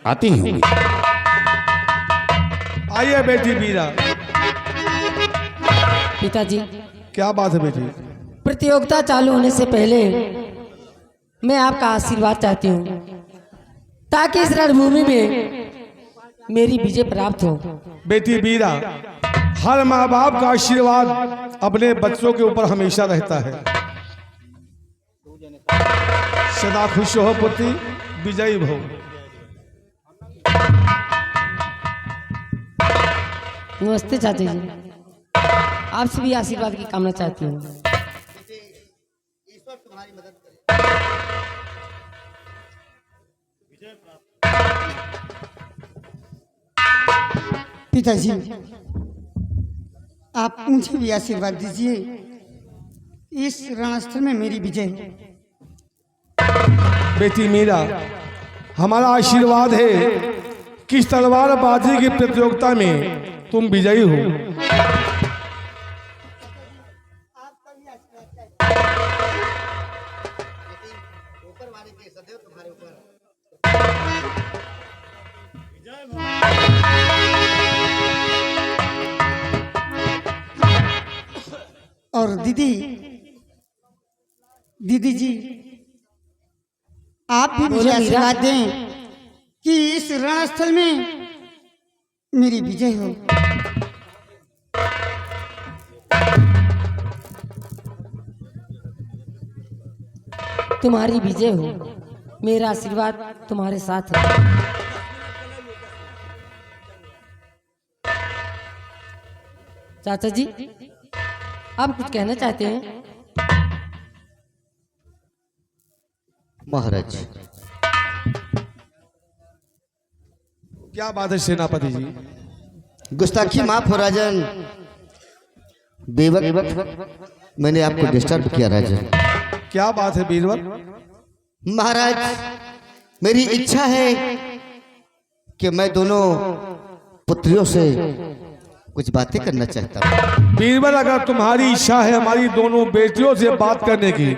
आती ही होंगी। आइए बेटी मीरा। पिताजी, क्या बात है बेटी? प्रतियोगिता चालू होने से पहले मैं आपका आशीर्वाद चाहती हूँ ताकि इस रणभूमि में मेरी विजय प्राप्त हो। बेटी मीरा, हर माँ बाप का आशीर्वाद अपने बच्चों के ऊपर हमेशा रहता है। सदा खुश हो पुत्री, विजयी भव। नमस्ते चाचा जी, आपसे भी आशीर्वाद की कामना चाहती हूँ। पिताजी, आप मुझे भी आशीर्वाद दीजिए, इस रणस्थल में मेरी विजय हो। बेटी मीरा, हमारा आशीर्वाद है कि इस तलवारबाजी की प्रतियोगिता में तुम विजयी हो। और दीदी, दीदी जी, आप भी मुझे बोलो मीरा। आशीर्वाद दें कि इस रणस्थल में मेरी विजय हो। तुम्हारी विजय हो, मेरा आशीर्वाद तुम्हारे साथ है। चाचा जी, आप कुछ कहना चाहते हैं? महाराज, क्या बात है सेनापति जी? गुस्ताखी माफ हो राजन। बेवक्त मैंने आपको डिस्टर्ब किया राजन। क्या बात है बीरबल? महाराज, मेरी इच्छा है कि मैं दोनों पुत्रियों से कुछ बातें करना चाहता हूँ। बीरबल, अगर तुम्हारी इच्छा है हमारी दोनों बेटियों से बात करने की,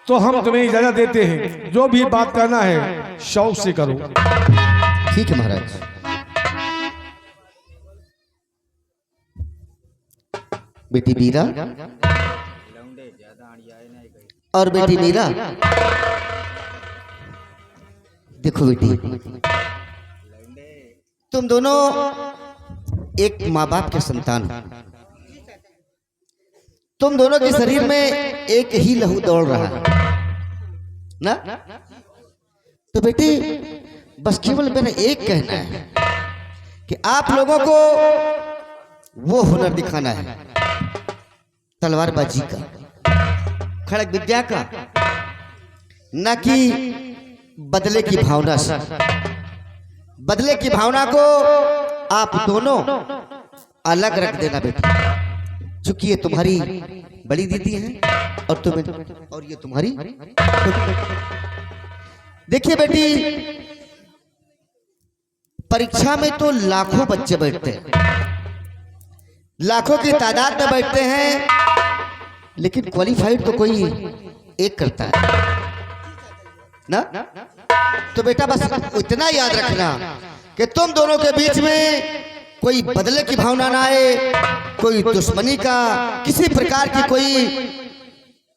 तो हम तुम्हें इजाजत देते हैं। जो भी बात करना है शौक से करो। ठीक है महाराज। बेटी मीरा और बेटी मीरा, देखो बेटी, तुम दोनों एक माँ बाप के संतान हो। तुम दोनों के शरीर में एक ही लहू दौड़ रहा है ना? तो बेटी, बस केवल मेरा एक कहना है कि आप लोगों को वो हुनर दिखाना है तलवारबाजी का, खड़ग विद्या का, न कि बदले की भावना से। बदले की भावना को आप दोनों अलग रख देना बेटा, चूंकि ये तुम्हारी बड़ी दीदी है और ये तुम्हारी। देखिए बेटी, परीक्षा में तो लाखों बच्चे बैठते हैं, लाखों की तादाद में बैठते हैं, लेकिन क्वालिफाइड तो कोई एक करता है ना? तो बेटा बस इतना याद रखना कि तुम दोनों के बीच में कोई बदले की भावना ना आए, कोई दुश्मनी का किसी प्रकार की कोई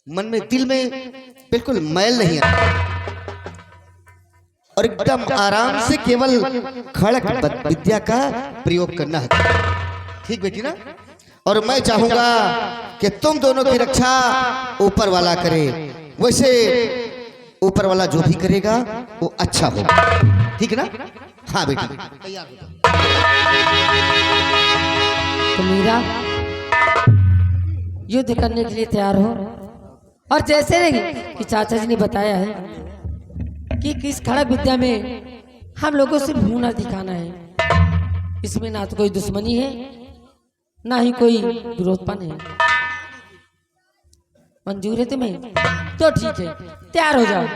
मन में, दिल में बिल्कुल मैल नहीं आए, और एकदम आराम से केवल खड़क विद्या का प्रयोग करना है। ठीक बेटी ना? और मैं चाहूंगा कि तुम दोनों की रक्षा ऊपर वाला करे। वैसे ऊपर वाला जो भी करेगा वो अच्छा होगा, ठीक है ना? हाँ बेटी, तैयार हो जाओ। तो मीरा, युद्ध करने के लिए तैयार हो। और जैसे कि चाचा जी ने बताया है कि किस खड़ग विद्या में हम लोगों से हुनर दिखाना है, इसमें ना तो कोई दुश्मनी है, ना ही कोई विरोधपन है। मंजूर है तुम्हें? तो ठीक है, तैयार हो जाओ।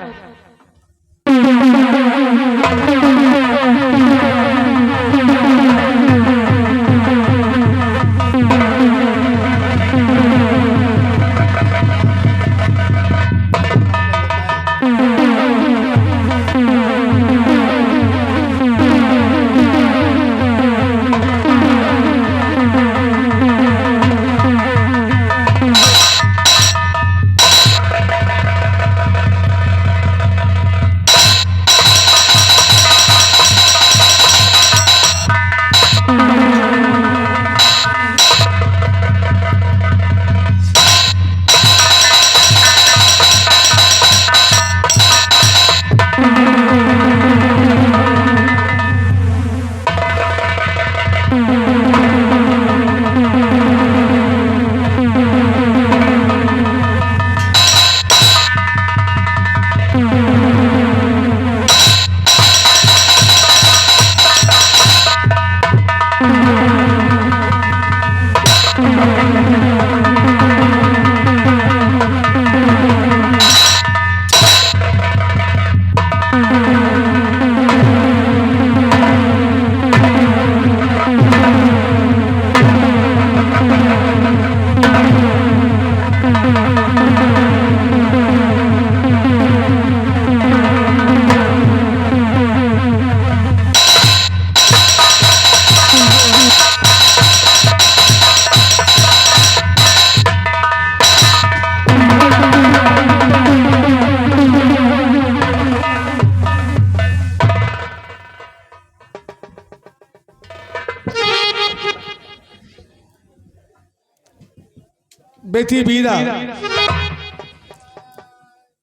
बेटी मीरा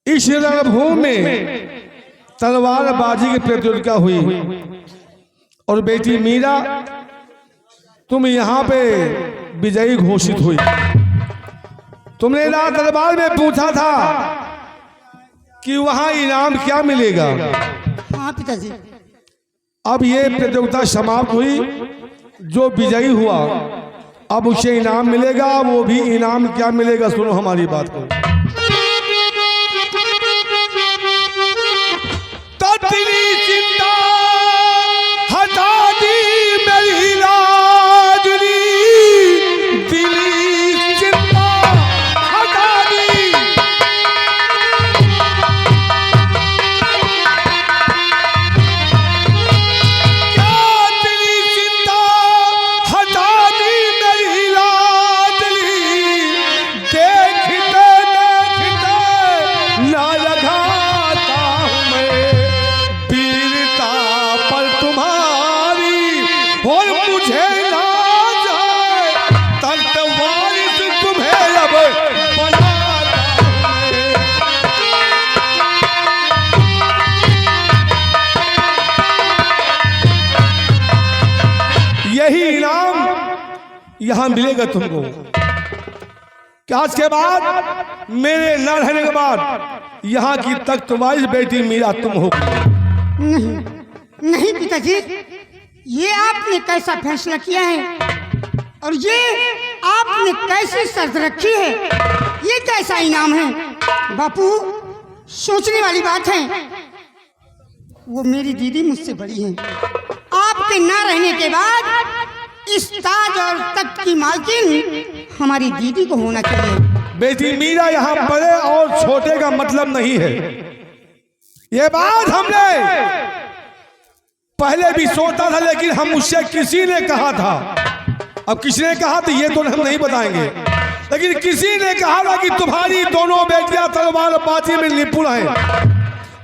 इस रणभूमि में तलवारबाजी की प्रतियोगिता हुई और बेटी मीरा तुम यहाँ पे विजयी घोषित हुई। तुमने रात दरबार में पूछा था कि वहां इनाम क्या मिलेगा। हाँ पिताजी। अब ये प्रतियोगिता समाप्त हुई, जो विजयी हुआ अब उसे इनाम मिलेगा। वो भी इनाम क्या मिलेगा, सुनो हमारी बात को। तेरी चिंता हटा दी मेरी राजनी, दिली चिंता हटा दी। क्या तेरी चिंता हटा दी मेरी राजनी, देखते देखते ना लगाता हूँ मैं वीरता पर तुम्हारी, और मुझे ना जाए तख्त वारिस तुम्हें अब बनाता हूं मैं। यही इनाम यहां मिलेगा तुमको कि आज के बाद मेरे न रहने के बाद यहाँ की तख्त वारिस बेटी मीरा तुम हो। नहीं नहीं पिताजी, ये आपने कैसा फैसला किया है और ये आपने कैसी शर्त रखी है, ये कैसा इनाम है बापू? सोचने वाली बात है। वो मेरी दीदी मुझसे बड़ी है, आपके ना रहने के बाद इस ताज और तख्त की मालकिन हमारी दीदी को होना चाहिए। बेटी मीरा यहाँ बड़े और छोटे का मतलब नहीं है। ये बात हमने पहले भी सोचा था, लेकिन हम मुझसे किसी ने कहा था। अब किसने कहा तो ये तो हम नहीं बताएंगे, लेकिन किसी ने कहा था कि तुम्हारी दोनों बेटियां तलवारबाजी में निपुण हैं।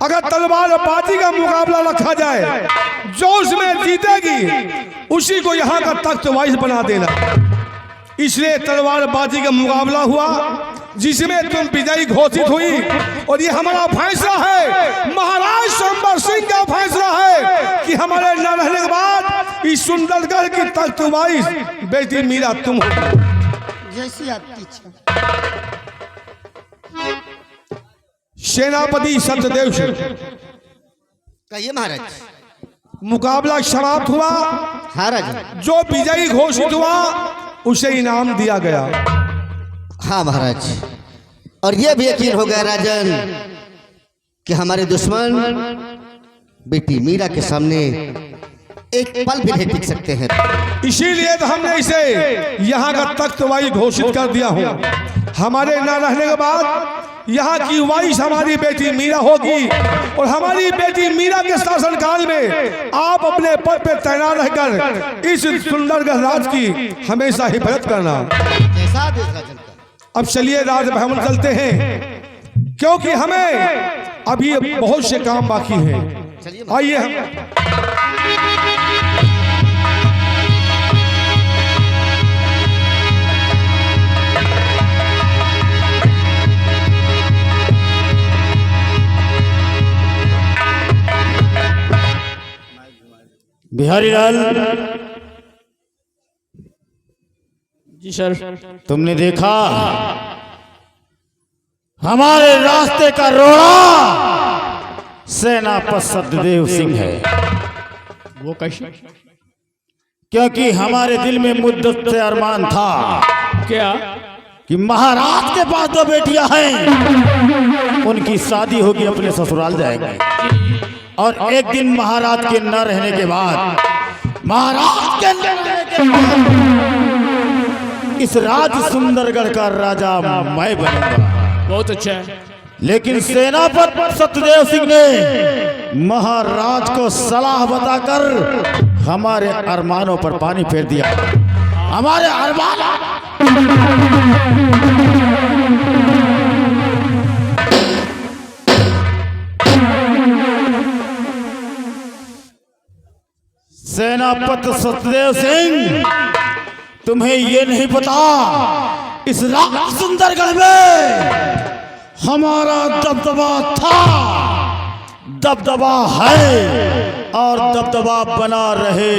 अगर तलवारबाजी का मुकाबला रखा जाए, जो उसमें जीतेगी उसी को यहाँ का तख्त वारिस बना देना। इसलिए तलवारबाजी का मुकाबला हुआ जिसमें तुम विजयी घोषित हुई, और ये हमारा फैसला है, महाराज संबर सिंह का फैसला है कि हमारे न रहने के बाद इस सुंदरगढ़ की तख्त वारिस बेटी मीरा तुम हो। जैसी आपकी इच्छा। सेनापति सत्यदेव सिंह, कहिए महाराज। मुकाबला समाप्त हुआ। हाँ राजा। जो विजयी घोषित हुआ उसे इनाम दिया गया। हाँ महाराज, और यह भी यकीन हो गया राजन कि हमारे दुश्मन बेटी मीरा के सामने एक पल भी नहीं टिक सकते हैं। इसीलिए तो हमने इसे यहाँ का तख्त वारिस घोषित कर दिया हूँ। हमारे न रहने के बाद यहाँ की वारिस हमारी बेटी मीरा होगी, और हमारी बेटी मीरा के शासनकाल में आप अपने पद पे तैनात रहकर इस सुंदरगढ़ राज की हमेशा हिफाजत करना। कैसा आदेश राजन का? अब चलिए राजभवन चलते हैं, क्योंकि हमें अभी बहुत से काम बाकी हैं। चलिए आइए हम बिहारी लाल जी सर। तुमने देखा हमारे रास्ते का रोड़ा सेनापति सत्यदेव सिंह है। वो कैसे? क्योंकि हमारे दिल में मुद्दत से अरमान था क्या? कि महाराज के पास दो बेटियां हैं, उनकी शादी होगी, अपने ससुराल जाएंगे, और एक दिन महाराज के न रहने के बाद इस राज सुंदरगढ़ का राजा मैं बनूंगा। बहुत अच्छा है। लेकिन सेनापति सत्यदेव सिंह ने महाराज को सलाह बताकर हमारे अरमानों पर पानी फेर दिया। हमारे अरमान सेनापति सत्यदेव सिंह, तुम्हें ये नहीं पता इस सुंदरगढ़ में हमारा दबदबा था, दबदबा है और दबदबा बना रहे।